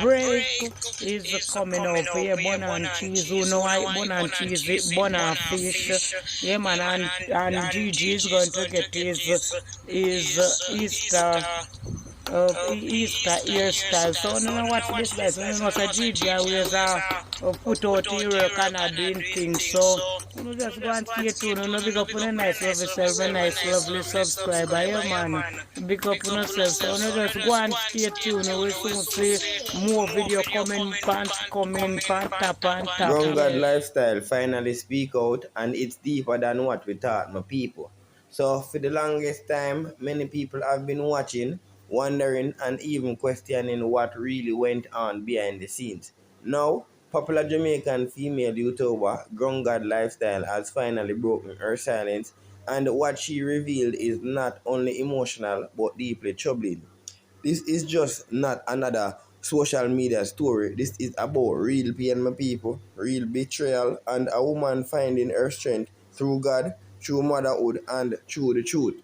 break is coming up. Yeah, bun and cheese. Who know I eat bun and cheese? It bun and fish. Yeah, man, and Gigi is going to get his Easter Easter hairstyle. So no know watch this guys. So no know say Gigi always put out here kind of doing things. So you know just go and stay tuned. You know big up on a nice lovely self, a nice lovely subscriber. Yeah man. Big up on yourself. So no just go and stay tuned. We soon see more video coming, pan tap and tap. Grounded lifestyle finally speak out, and it's deeper than what we thought, my people. So for the longest time, many people have been watching, wondering, and even questioning what really went on behind the scenes. Now, popular Jamaican female YouTuber Grounded Lifestyle has finally broken her silence, and what she revealed is not only emotional but deeply troubling. This is just not another social media story. This is about real pain, my people, real betrayal, and a woman finding her strength through God, through motherhood, and through the truth.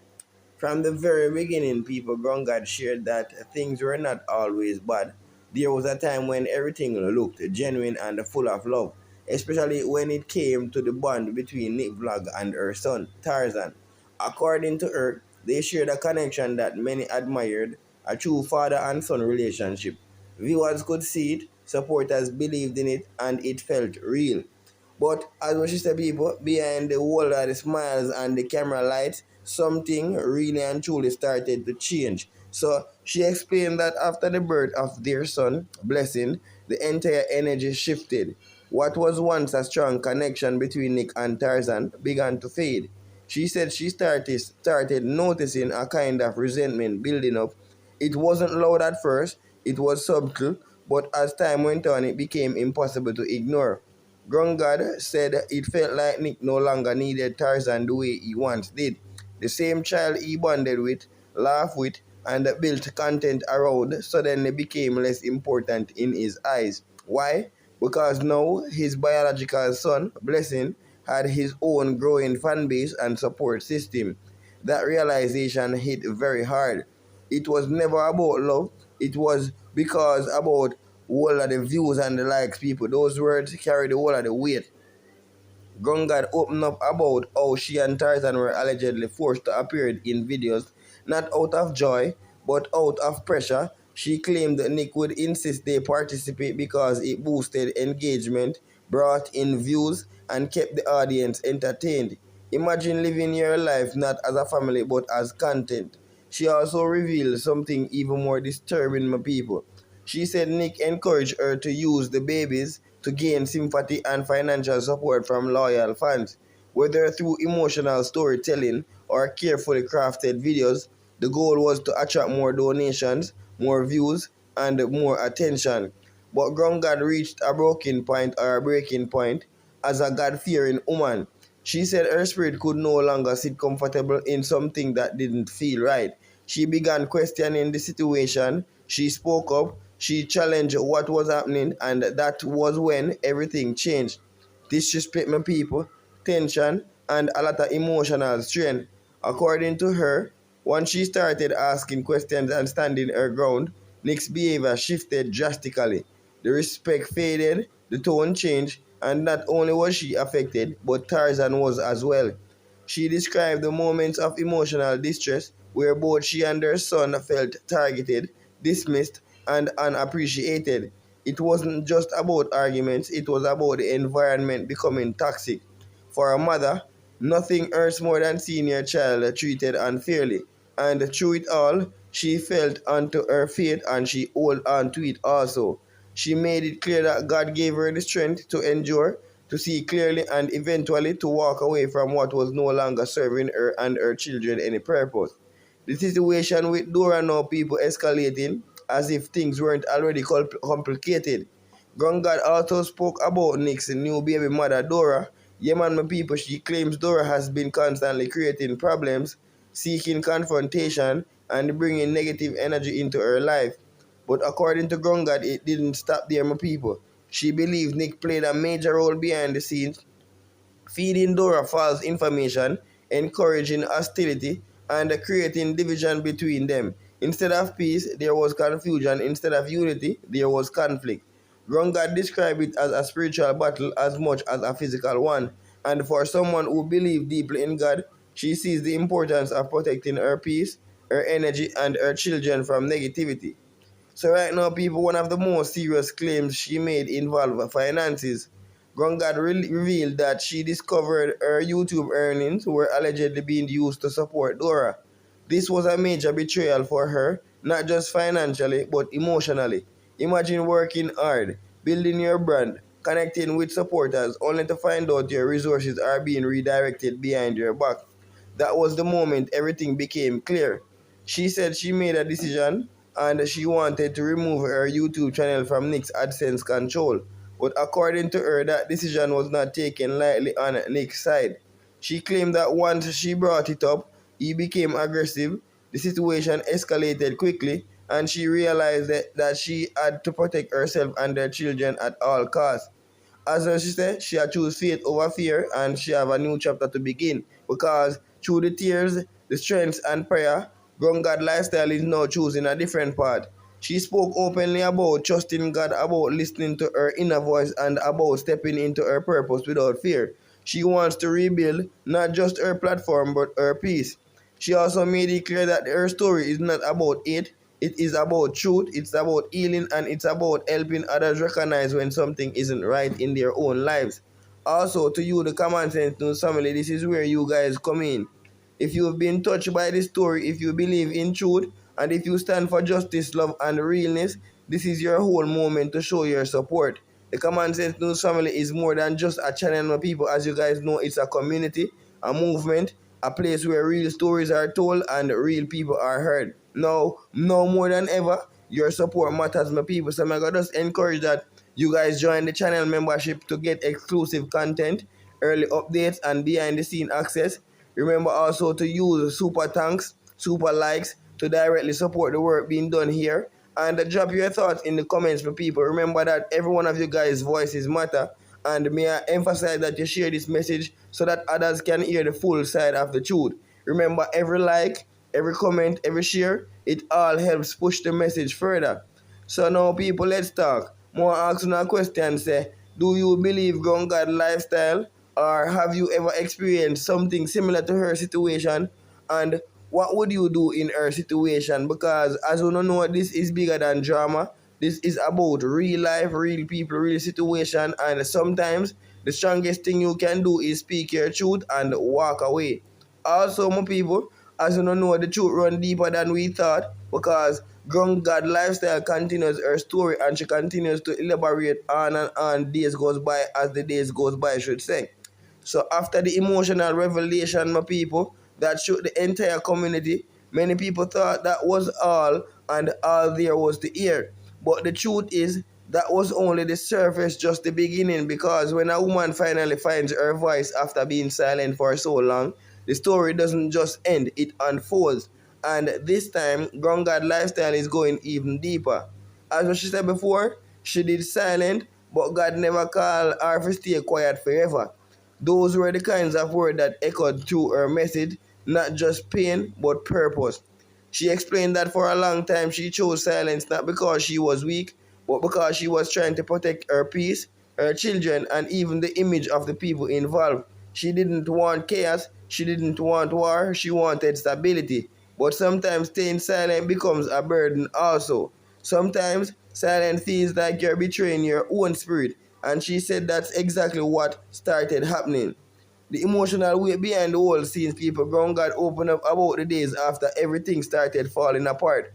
From the very beginning, people ground God shared that things were not always bad. There was a time when everything looked genuine and full of love, especially when it came to the bond between Nick Vlog and her son, Tarzan. According to her, they shared a connection that many admired, a true father and son relationship. Viewers could see it, supporters believed in it, and it felt real. But as what she said, people, behind the wall of the smiles and the camera lights, something really and truly started to change. So she explained that after the birth of their son, Blessing, the entire energy shifted. What was once a strong connection between Nick and Tarzan began to fade. She said she started noticing a kind of resentment building up. It wasn't loud at first, it was subtle, but as time went on, it became impossible to ignore. Grungard said it felt like Nick no longer needed Tarzan the way he once did. The same child he bonded with, laughed with, and built content around suddenly became less important in his eyes. Why? Because now his biological son, Blessing, had his own growing fan base and support system. That realization hit very hard. It was never about love, it was because about all of the views and the likes, people. Those words carry the whole of the weight. Gungad opened up about how she and Tarzan were allegedly forced to appear in videos, not out of joy, but out of pressure. She claimed that Nick would insist they participate because it boosted engagement, brought in views, and kept the audience entertained. Imagine living your life not as a family but as content. She also revealed something even more disturbing, my people. She said Nick encouraged her to use the babies to gain sympathy and financial support from loyal fans. Whether through emotional storytelling or carefully crafted videos, the goal was to attract more donations, more views, and more attention. But Grongad reached a broken point or a breaking point as a God-fearing woman. She said her spirit could no longer sit comfortable in something that didn't feel right. She began questioning the situation. She spoke up. She challenged what was happening, and that was when everything changed. Disrespect, my people, tension, and a lot of emotional strain. According to her, once she started asking questions and standing her ground, Nick's behavior shifted drastically. The respect faded, the tone changed, and not only was she affected, but Tarzan was as well. She described the moments of emotional distress where both she and her son felt targeted, dismissed, and unappreciated. It wasn't just about arguments, it was about the environment becoming toxic. For a mother, nothing hurts more than seeing your child treated unfairly. And through it all, she felt onto her fate and she held on to it also. She made it clear that God gave her the strength to endure, to see clearly, and eventually to walk away from what was no longer serving her and her children any purpose. The situation with Dora now, people escalating as if things weren't already complicated. Grungad also spoke about Nick's new baby mother, Dora. Yeah, man, my people, she claims Dora has been constantly creating problems, seeking confrontation, and bringing negative energy into her life. But according to Grungad, it didn't stop there, my people. She believes Nick played a major role behind the scenes, feeding Dora false information, encouraging hostility, and creating division between them. Instead of peace, there was confusion. Instead of unity, there was conflict. Grongad described it as a spiritual battle as much as a physical one. And for someone who believes deeply in God, she sees the importance of protecting her peace, her energy, and her children from negativity. So right now, people, one of the most serious claims she made involved finances. Grongad revealed that she discovered her YouTube earnings were allegedly being used to support Dora. This was a major betrayal for her, not just financially, but emotionally. Imagine working hard, building your brand, connecting with supporters, only to find out your resources are being redirected behind your back. That was the moment everything became clear. She said she made a decision and she wanted to remove her YouTube channel from Nick's AdSense control. But according to her, that decision was not taken lightly on Nick's side. She claimed that once she brought it up, he became aggressive, the situation escalated quickly, and she realized that she had to protect herself and her children at all costs. As her sister, she had choose faith over fear and she have a new chapter to begin because through the tears, the strength and prayer, Ground God lifestyle is now choosing a different path. She spoke openly about trusting God, about listening to her inner voice, and about stepping into her purpose without fear. She wants to rebuild not just her platform but her peace. She also made it clear that her story is not about it is about truth, it's about healing, and it's about helping others recognize when something isn't right in their own lives. Also, to you, the Common Sense News family, this is where you guys come in. If you've been touched by this story, if you believe in truth, and if you stand for justice, love, and realness, this is your whole moment to show your support. The Common Sense News family is more than just a channel of people. As you guys know, it's a community, a movement, a place where real stories are told and real people are heard. Now more than ever, your support matters, my people. So I'm gonna just encourage that you guys join the channel membership to get exclusive content, early updates, and behind the scene access. Remember also to use super thanks, super likes to directly support the work being done here. And drop your thoughts in the comments for people. Remember that every one of you guys' voices matter. And may I emphasize that you share this message so that others can hear the full side of the truth. Remember, every like, every comment, every share, it all helps push the message further. So now, people, let's talk. More asking a question say, do you believe ground God lifestyle, or have you ever experienced something similar to her situation? And what would you do in her situation? Because as you know, this is bigger than drama. This is about real life, real people, real situation, and sometimes the strongest thing you can do is speak your truth and walk away. Also, my people, as you know, the truth run deeper than we thought because Ground God lifestyle continues her story and she continues to elaborate on and on days goes by as the days goes by, I should say. So after the emotional revelation, my people, that shook the entire community, many people thought that was all and all there was to hear. But the truth is, that was only the surface, just the beginning, because when a woman finally finds her voice after being silent for so long, the story doesn't just end, it unfolds. And this time, Ground God Lifestyle is going even deeper. As what she said before, she did silent, but God never called her to stay quiet forever. Those were the kinds of words that echoed through her message, not just pain, but purpose. She explained that for a long time she chose silence not because she was weak, but because she was trying to protect her peace, her children, and even the image of the people involved. She didn't want chaos, she didn't want war, she wanted stability. But sometimes staying silent becomes a burden also. Sometimes silence feels like you're betraying your own spirit, and she said that's exactly what started happening. The emotional weight behind the whole scene, people, ground God opened up about the days after everything started falling apart.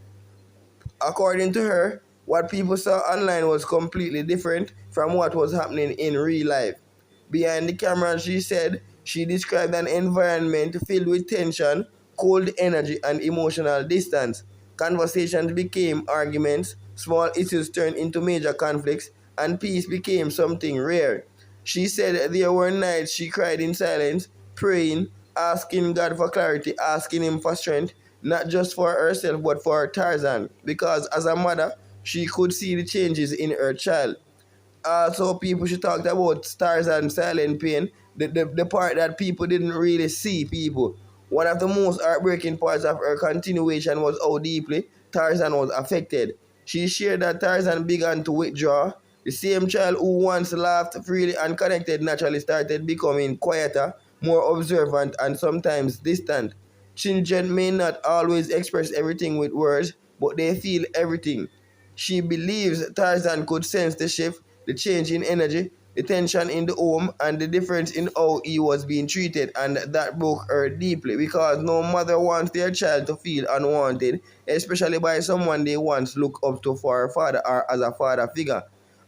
According to her, what people saw online was completely different from what was happening in real life. Behind the camera, she said she described an environment filled with tension, cold energy, and emotional distance. Conversations became arguments, small issues turned into major conflicts, and peace became something rare. She said there were nights she cried in silence, praying, asking God for clarity, asking Him for strength, not just for herself but for Tarzan, because as a mother, she could see the changes in her child. Also, people she talked about stars and silent pain, the part that people didn't really see, people. One of the most heartbreaking parts of her continuation was how deeply Tarzan was affected. She shared that Tarzan began to withdraw. The same child who once laughed freely and connected naturally started becoming quieter, more observant, and sometimes distant. Children may not always express everything with words, but they feel everything. She believes Tarzan could sense the shift, the change in energy, the tension in the home, and the difference in how he was being treated, and that broke her deeply because no mother wants their child to feel unwanted, especially by someone they once looked up to for a father or as a father figure.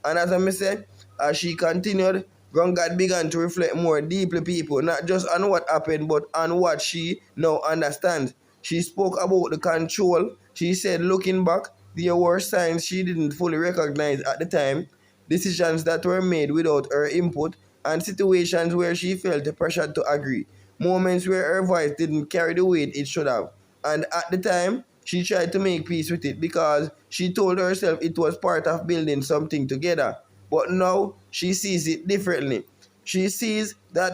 And as I said, as she continued, Grongad began to reflect more deeply people, not just on what happened, but on what she now understands. She spoke about the control. She said, looking back, there were signs she didn't fully recognize at the time, decisions that were made without her input, and situations where she felt the pressure to agree, moments where her voice didn't carry the weight it should have. And at the time, she tried to make peace with it because she told herself it was part of building something together. But now she sees it differently. She sees that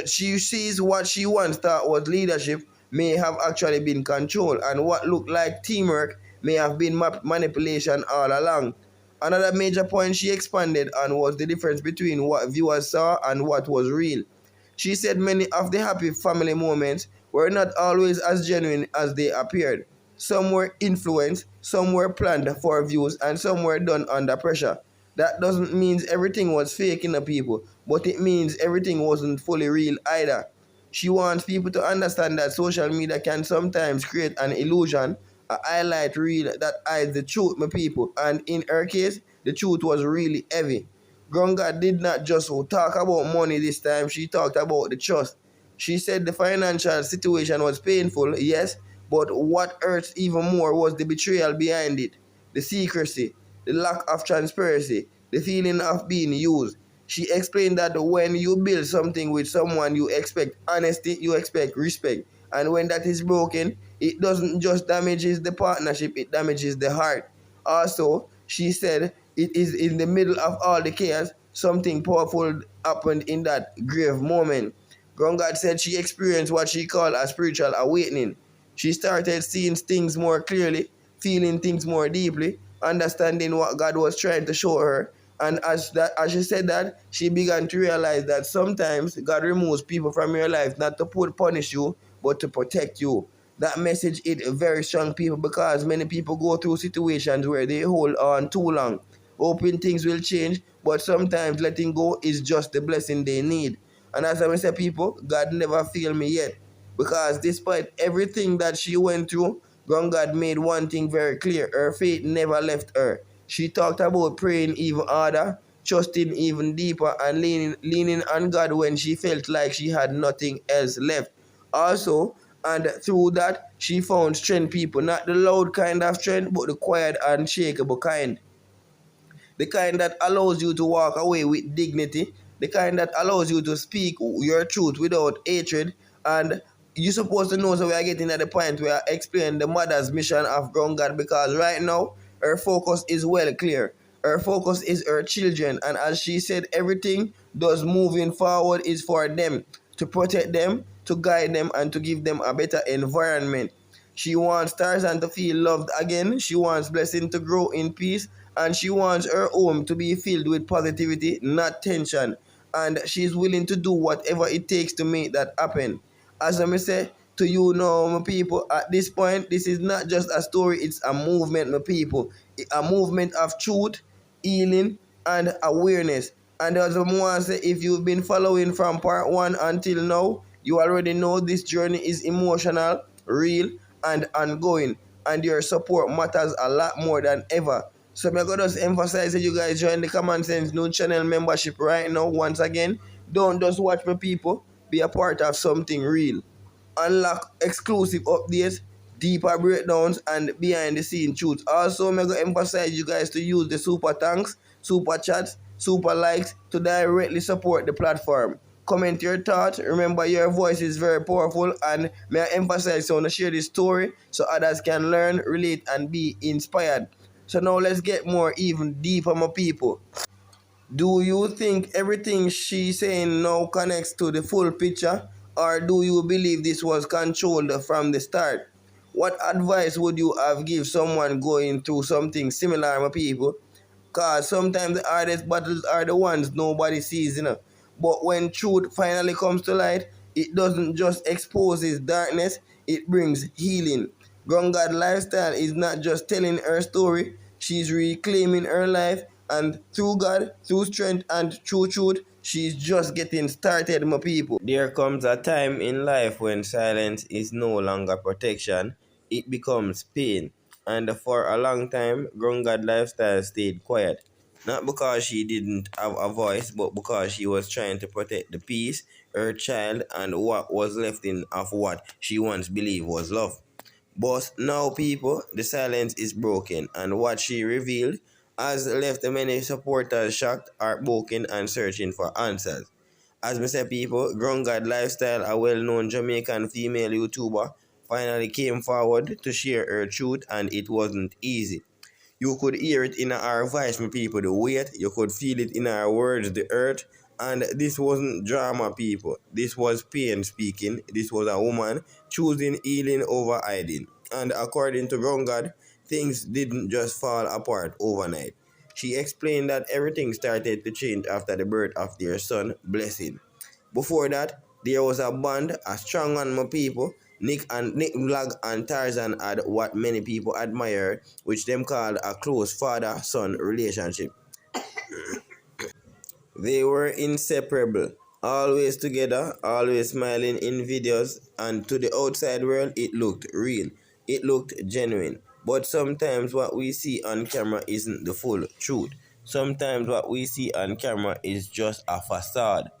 she sees what she once thought was leadership may have actually been control, and what looked like teamwork may have been manipulation all along. Another major point she expanded on was the difference between what viewers saw and what was real. She said many of the happy family moments were not always as genuine as they appeared. Some were influenced, some were planned for views, and some were done under pressure. That doesn't mean everything was fake in the people, but it means everything wasn't fully real either. She wants people to understand that social media can sometimes create an illusion, a highlight reel that hides the truth, my people. And in her case, the truth was really heavy. Grunga did not just talk about money this time, she talked about the trust. She said the financial situation was painful, yes, but what hurts even more was the betrayal behind it, the secrecy, the lack of transparency, the feeling of being used. She explained that when you build something with someone, you expect honesty, you expect respect. And when that is broken, it doesn't just damages the partnership, it damages the heart. Also, she said it is in the middle of all the chaos, something powerful happened in that grave moment. Grongad said she experienced what she called a spiritual awakening. She started seeing things more clearly, feeling things more deeply, understanding what God was trying to show her. And as she said that, she began to realize that sometimes God removes people from your life not to punish you, but to protect you. That message hit very strong people because many people go through situations where they hold on too long, hoping things will change, but sometimes letting go is just the blessing they need. And as I say, people, God never failed me yet. Because despite everything that she went through, God made one thing very clear. Her faith never left her. She talked about praying even harder, trusting even deeper, and leaning on God when she felt like she had nothing else left. Also, and through that, she found strength, people. Not the loud kind of strength, but the quiet, unshakable kind, the kind that allows you to walk away with dignity, the kind that allows you to speak your truth without hatred. And you're supposed to know, so we are getting at the point where I explain the mother's mission of ground God, because right now her focus is well clear. Her focus is her children, and as she said, everything does moving forward is for them, to protect them, to guide them, and to give them a better environment. She wants Tarzan to feel loved again. She wants Blessing to grow in peace. And she wants her home to be filled with positivity, not tension. And she's willing to do whatever it takes to make that happen. As I say to you now, my people, at this point, this is not just a story, it's a movement, my people. A movement of truth, healing, and awareness. And as I want to say, if you've been following from part one until now, you already know this journey is emotional, real, and ongoing. And your support matters a lot more than ever. So I'm gonna just emphasize that you guys join the Common Sense new channel membership right now. Once again, don't just watch my people, be a part of something real. Unlock exclusive updates, deeper breakdowns, and behind the scene truth. Also, I'm gonna emphasize you guys to use the super thanks, super chats, super likes to directly support the platform. Comment your thoughts. Remember, your voice is very powerful, and may I emphasize, I want to share this story so others can learn, relate, and be inspired. So now let's get more even deeper, my people. Do you think everything she's saying now connects to the full picture? Or do you believe this was controlled from the start? What advice would you have give someone going through something similar, my people? Cause sometimes the hardest battles are the ones nobody sees, But when truth finally comes to light, it doesn't just expose its darkness, it brings healing. Gungad lifestyle is not just telling her story, she's reclaiming her life, and through God, through strength, and through truth, she's just getting started, my people. There comes a time in life when silence is no longer protection, it becomes pain. And for a long time, Gungad lifestyle stayed quiet. Not because she didn't have a voice, but because she was trying to protect the peace, her child, and what was left in of what she once believed was love. But now, people, the silence is broken, and what she revealed has left many supporters shocked, heartbroken, and searching for answers. As we say, people, Ground God Lifestyle, a well known Jamaican female YouTuber, finally came forward to share her truth, and it wasn't easy. You could hear it in our voice, my people, the weight. You could feel it in our words, the earth. And this wasn't drama, people. This was pain speaking. This was a woman choosing healing over hiding. And according to Ground God, things didn't just fall apart overnight. She explained that everything started to change after the birth of their son, Blessing. Before that, there was a band, a strong one, my people. Nick Vlog and Tarzan had what many people admire, which them called a close father-son relationship. They were inseparable, always together, always smiling in videos, and to the outside world, it looked real. It looked genuine. But sometimes what we see on camera isn't the full truth. Sometimes what we see on camera is just a facade.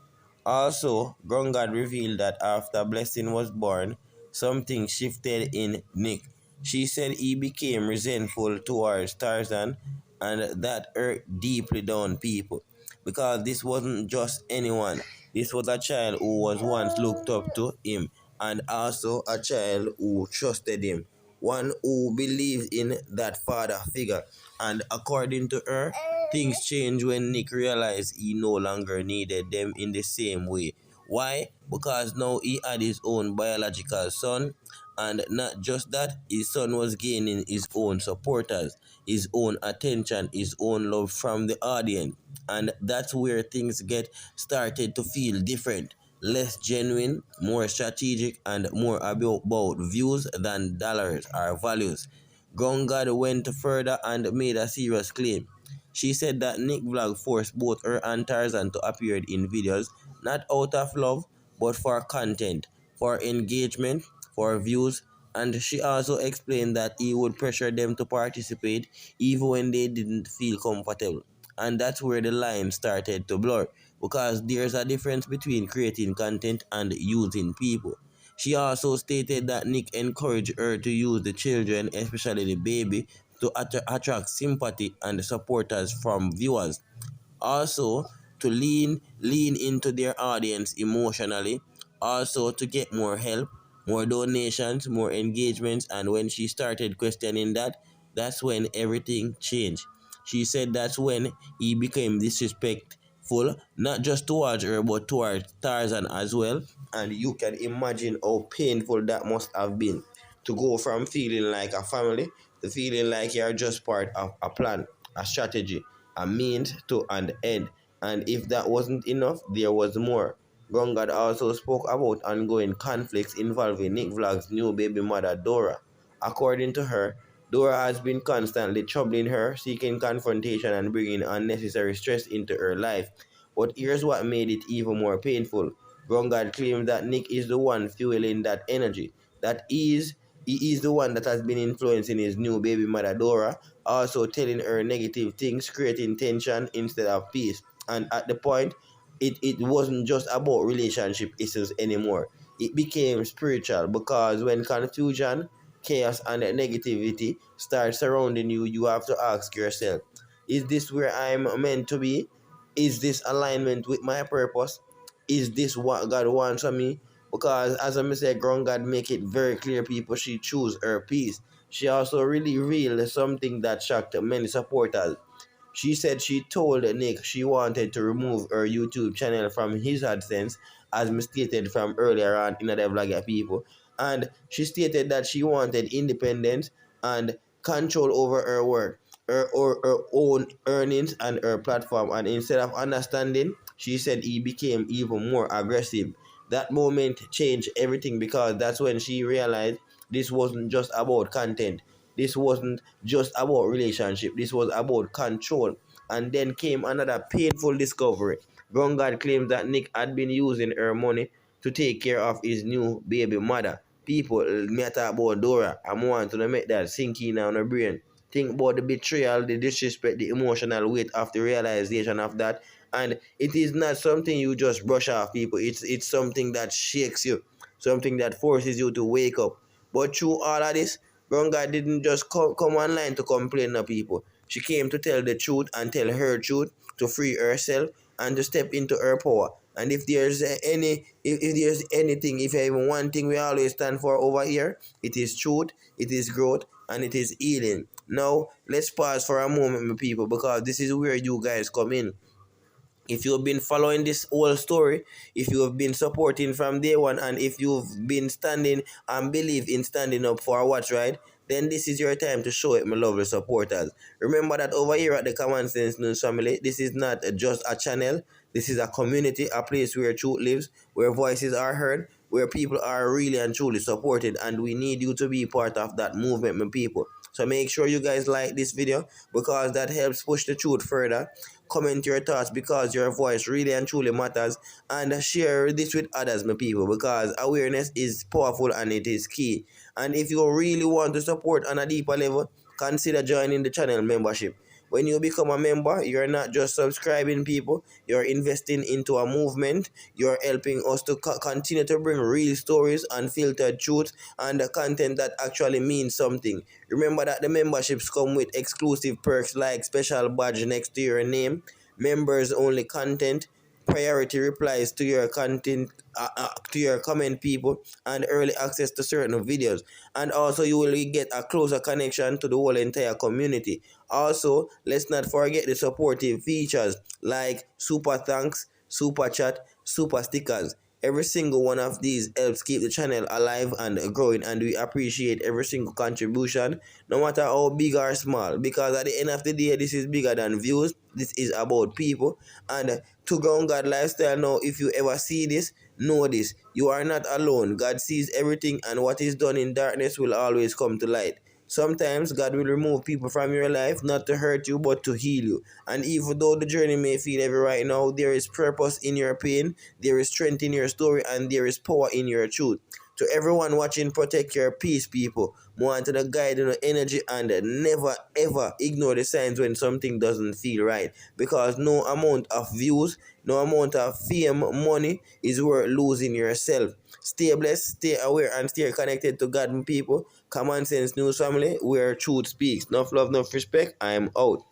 Also, Grongad revealed that after Blessing was born, something shifted in Nick. She said he became resentful towards Tarzan, and that hurt deeply down people. Because this wasn't just anyone. This was a child who was once looked up to him, and also a child who trusted him. One who believed in that father figure. And according to her, things changed when Nick realized he no longer needed them in the same way. Why? Because now he had his own biological son, and not just that, his son was gaining his own supporters, his own attention, his own love from the audience. And that's where things get started to feel different, less genuine, more strategic, and more about views than dollars or values. Gongad went further and made a serious claim. She said that Nick Vlog forced both her and Tarzan to appear in videos, not out of love, but for content, for engagement, for views, and she also explained that he would pressure them to participate even when they didn't feel comfortable. And that's where the line started to blur, because there's a difference between creating content and using people. She also stated that Nick encouraged her to use the children, especially the baby, to attract sympathy and supporters from viewers. Also, to lean into their audience emotionally, also to get more help, more donations, more engagements. And when she started questioning that, that's when everything changed. She said that's when he became disrespectful, not just towards her but towards Tarzan as well. And you can imagine how painful that must have been, to go from feeling like a family to feeling like you're just part of a plan, a strategy, a means to an end. And if that wasn't enough, there was more. Gongad also spoke about ongoing conflicts involving Nick Vlog's new baby mother, Dora. According to her, Dora has been constantly troubling her, seeking confrontation and bringing unnecessary stress into her life. But here's what made it even more painful. Gongad claims that Nick is the one fueling that energy. That he is the one that has been influencing his new baby mother Dora, also telling her negative things, creating tension instead of peace. And at the point, it wasn't just about relationship issues anymore. It became spiritual, because when confusion, chaos, and negativity start surrounding you, you have to ask yourself, is this where I'm meant to be? Is this alignment with my purpose? Is this what God wants of me? Because as I said, ground God make it very clear, people, she choose her peace. She also really revealed something that shocked many supporters. She said she told Nick she wanted to remove her YouTube channel from his AdSense, as stated from earlier on in the vlogger people. And she stated that she wanted independence and control over her work, her own earnings and her platform. And instead of understanding, she said he became even more aggressive. That moment changed everything, because that's when she realized this wasn't just about content. This wasn't just about relationship. This was about control. And then came another painful discovery. Gongad claims that Nick had been using her money to take care of his new baby mother. People, me talk about Dora. I want to make that sink in on her brain. Think about the betrayal, the disrespect, the emotional weight of the realization of that. And it is not something you just brush off, people. It's something that shakes you, something that forces you to wake up. But through all of this, Ronga didn't just come online to complain to people. She came to tell the truth and tell her truth, to free herself and to step into her power. And if there's if there's anything, if even one thing we always stand for over here, it is truth, it is growth, and it is healing. Now let's pause for a moment, my people, because this is where you guys come in. If you've been following this whole story, if you have been supporting from day one, and if you've been standing and believe in standing up for what's right, then this is your time to show it, my lovely supporters. Remember that over here at the Common Sense News family, this is not just a channel, this is a community, a place where truth lives, where voices are heard, where people are really and truly supported, and we need you to be part of that movement, my people. So make sure you guys like this video, because that helps push the truth further. Comment your thoughts, because your voice really and truly matters, and share this with others, my people, because awareness is powerful and it is key. And if you really want to support on a deeper level, consider joining the channel membership. When you become a member, you're not just subscribing, people, you're investing into a movement. You're helping us to continue to bring real stories, unfiltered truth, and the content that actually means something. Remember that the memberships come with exclusive perks like special badge next to your name, members only content, priority replies to your content, to your comment, people, and early access to certain videos. And also you will get a closer connection to the whole entire community. Also, let's not forget the supportive features like super thanks, super chat, super stickers. Every single one of these helps keep the channel alive and growing, and we appreciate every single contribution, no matter how big or small, because at the end of the day, this is bigger than views. This is about people. And to ground God lifestyle, now, if you ever see this, know this: you are not alone. God sees everything, and what is done in darkness will always come to light. Sometimes God will remove people from your life, not to hurt you, but to heal you. And even though the journey may feel heavy right now, there is purpose in your pain, there is strength in your story, and there is power in your truth. To everyone watching, protect your peace, people. Want to guide your energy, and never ever ignore the signs when something doesn't feel right. Because no amount of views, no amount of fame, money is worth losing yourself. Stay blessed, stay aware, and stay connected to God, people. Common Sense News family, where truth speaks. Enough love, enough respect. I am out.